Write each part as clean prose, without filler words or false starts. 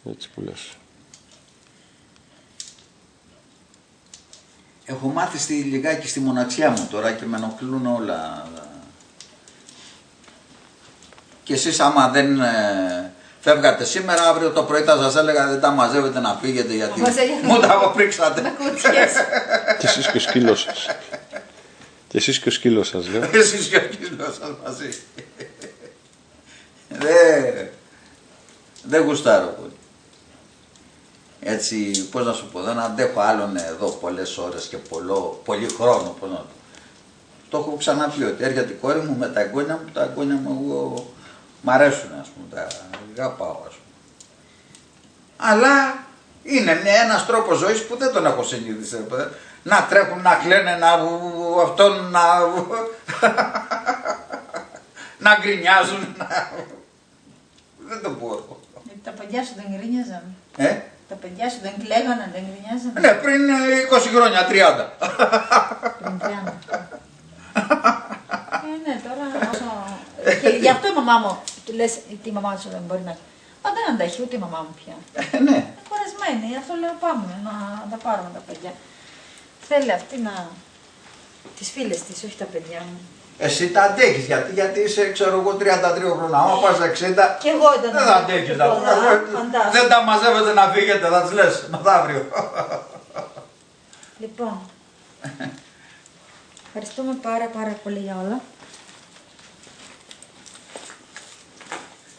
Έτσι που λες. Έχω μάθει λιγάκι στη μοναξιά μου τώρα και με ενοχλούν όλα. Και εσείς άμα δεν φεύγατε σήμερα, αύριο το πρωί θα σας έλεγα δεν τα μαζεύετε να φύγετε γιατί μου τα αποπρίξατε. Και εσείς και ο σκύλος σας. Και εσείς και ο σκύλος σας, λέω. Εσείς και ο σκύλος σας μαζί. Δεν γουστάρω πολύ. Έτσι, πώς να σου πω, δεν αντέχω άλλον εδώ πολλές ώρες και πολύ χρόνο, πώς να το. Το έχω ξαναπεί ότι έρχεται η κόρη μου με τα εγγόνια μου, τα εγγόνια μου εγώ μ' αρέσουν, ας πούμε, τα αγαπάω, ας πούμε. Αλλά είναι ένας τρόπος ζωής που δεν τον έχω συνηθίσει. Να τρέχουν, να κλαίνε, αυτόν να γκρινιάζουν, δεν το μπορώ. Τα παιδιά σου δεν γκρινιάζαν. Τα παιδιά σου δεν κλαίγανε, δεν γκρινιάζανε. Ναι, πριν 20 χρόνια, 30. Πριν 30. Ναι, τώρα όσο... Γι' αυτό η μαμά μου, του λες τι η μαμά σου δεν μπορεί να... Μα δεν αντέχει ούτε η μαμά μου πια. Ναι. Είναι κουρασμένη, αυτό λέω πάμε να τα πάρουμε τα παιδιά. Θέλει αυτή να... τις φίλες της, όχι τα παιδιά μου. Εσύ τα αντέχεις γιατί είσαι, ξέρω εγώ, 33 χρόνια. Άμα πας 60, και εγώ ήταν δεν τα αντέχεις. Δεν τα μαζεύετε να φύγετε, θα τις λες μεθαύριο. Λοιπόν, ευχαριστούμε πάρα πολύ για όλα.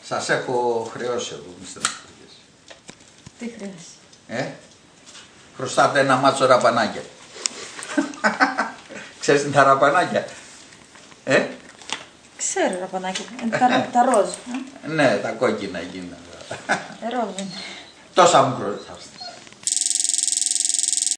Σας έχω χρεώσει εγώ, μη στεναχωριέσαι. Τι χρειάζεσαι. Χρωστάτε ένα μάτσο ραπανάκια. Ξέρεις τι είναι τα ραπανάκια. Ξέρω ραπανάκια, τα ροζ. Ναι, τα κόκκινα εκείνα. Ροζ είναι. Τόσα μου χρωστάτε.